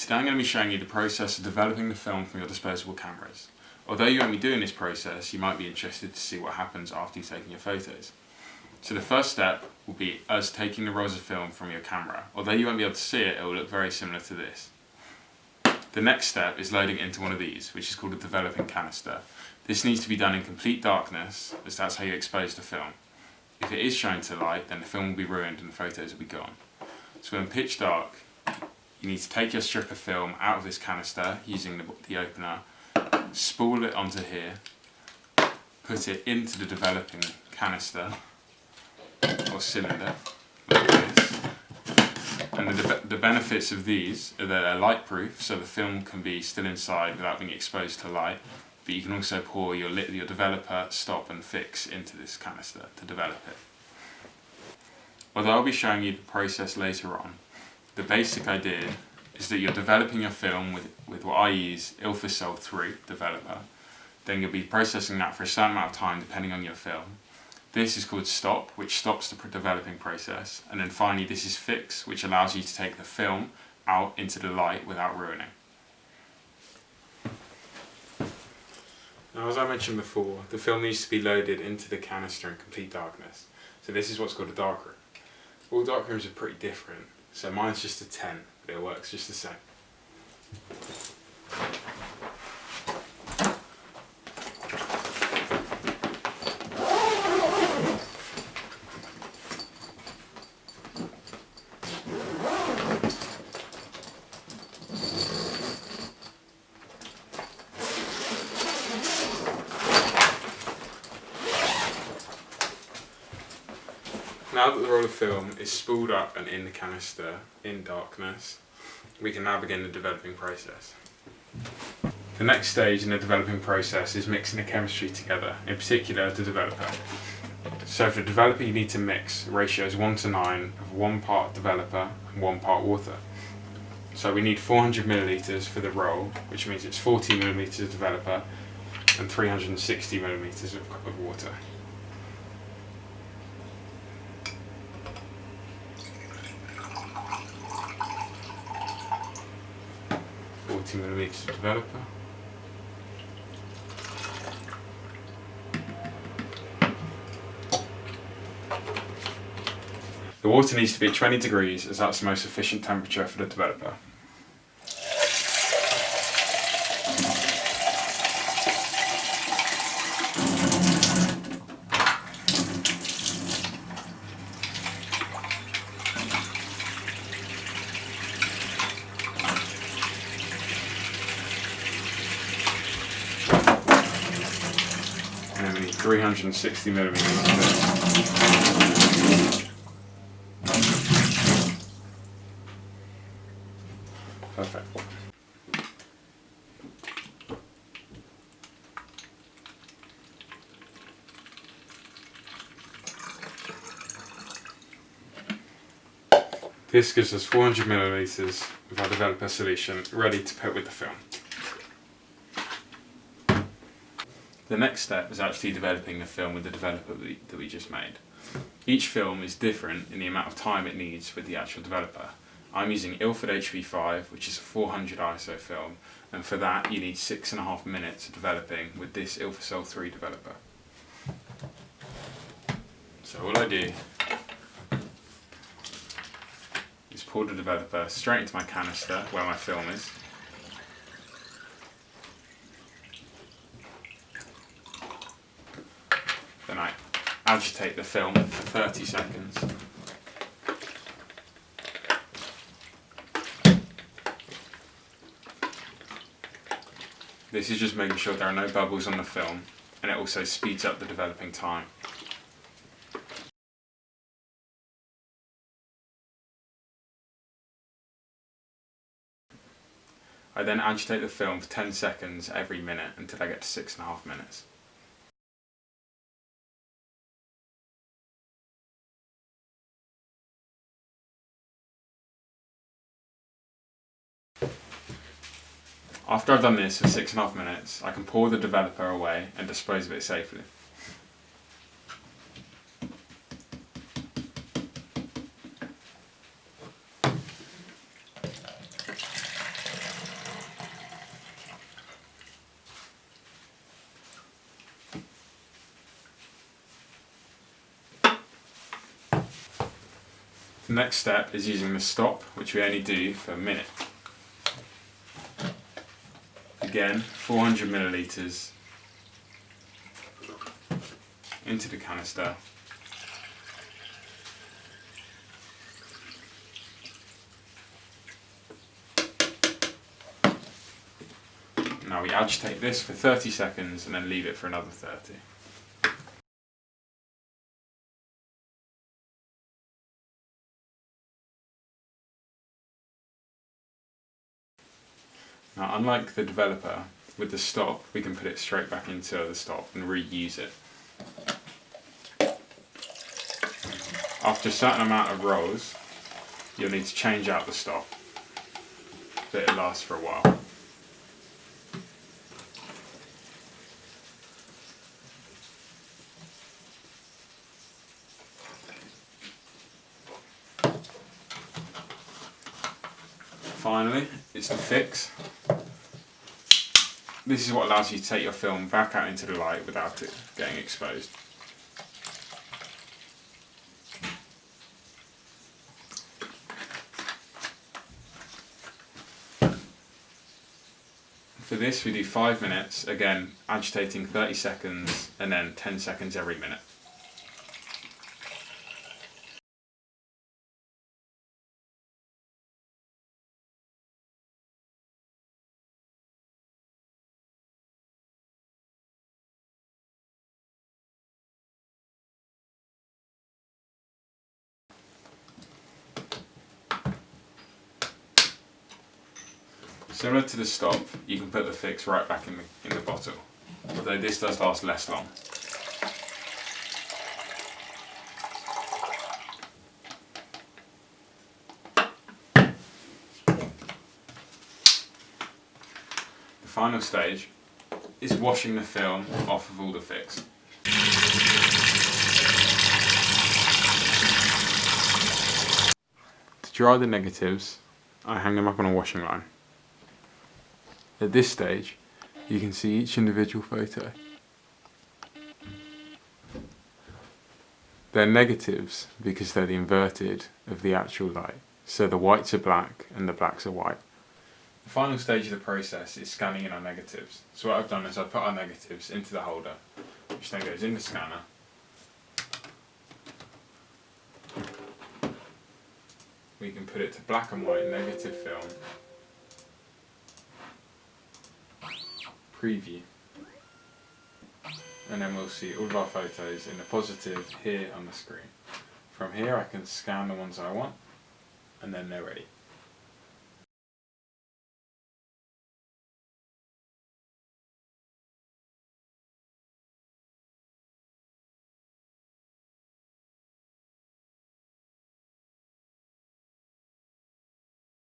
Today I'm going to be showing you the process of developing the film from your disposable cameras. Although you won't be doing this process, you might be interested to see what happens after you've taken your photos. So the first step will be us taking the rolls of film from your camera. Although you won't be able to see it, it will look very similar to this. The next step is loading it into one of these, which is called a developing canister. This needs to be done in complete darkness, as that's how you expose the film. If it is shown to light, then the film will be ruined and the photos will be gone. So in pitch dark, you need to take your strip of film out of this canister using the opener, spool it onto here, put it into the developing canister or cylinder like this. And the benefits of these are that they're light proof, so the film can be still inside without being exposed to light, but you can also pour your developer, stop and fix into this canister to develop it. Although I'll be showing you the process later on, the basic idea is that you're developing your film with what I use, Ilford HP5 developer. Then you'll be processing that for a certain amount of time depending on your film. This is called stop, which stops the developing process. And then finally this is fix, which allows you to take the film out into the light without ruining. Now, as I mentioned before, the film needs to be loaded into the canister in complete darkness. So this is what's called a darkroom. All darkrooms are pretty different. So mine's just a 10, but it works just the same. Now that the roll of film is spooled up and in the canister in darkness, we can now begin the developing process. The next stage in the developing process is mixing the chemistry together, in particular the developer. So for the developer you need to mix ratios 1:9 of 1 part developer and 1 part water. So we need 400 millilitres for the roll, which means it's 40 millilitres of developer and 360 millilitres of water. Millilitres of developer. The water needs to be at 20 degrees as that's the most efficient temperature for the developer. And then we need 360 millilitres of this. Perfect. This gives us 400 millilitres of our developer solution ready to put with the film. The next step is actually developing the film with the developer that we just made. Each film is different in the amount of time it needs with the actual developer. I'm using Ilford HP5, which is a 400 ISO film, and for that you need 6.5 minutes of developing with this Ilford HP3 developer. So all I do is pour the developer straight into my canister where my film is. Then I agitate the film for 30 seconds. This is just making sure there are no bubbles on the film, and it also speeds up the developing time. I then agitate the film for 10 seconds every minute until I get to 6.5 minutes. After I've done this for 6.5 minutes, I can pour the developer away and dispose of it safely. The next step is using the stop, which we only do for a minute. Again, 400 millilitres into the canister. Now we agitate this for 30 seconds and then leave it for another 30. Now, unlike the developer, with the stop we can put it straight back into the stop and reuse it. After a certain amount of rolls, you'll need to change out the stop, but it lasts for a while. Finally, it's the fix. This is what allows you to take your film back out into the light without it getting exposed. For this we do 5 minutes, again agitating 30 seconds and then 10 seconds every minute. Similar to the stop, you can put the fix right back in the bottle, although this does last less long. The final stage is washing the film off of all the fix. To dry the negatives, I hang them up on a washing line. At this stage, you can see each individual photo. They're negatives because they're the inverted of the actual light. So the whites are black and the blacks are white. The final stage of the process is scanning in our negatives. So what I've done is I've put our negatives into the holder, which then goes in the scanner. We can put it to black and white negative film. Preview, and then we'll see all of our photos in the positive here on the screen. From here I can scan the ones I want and then they're ready.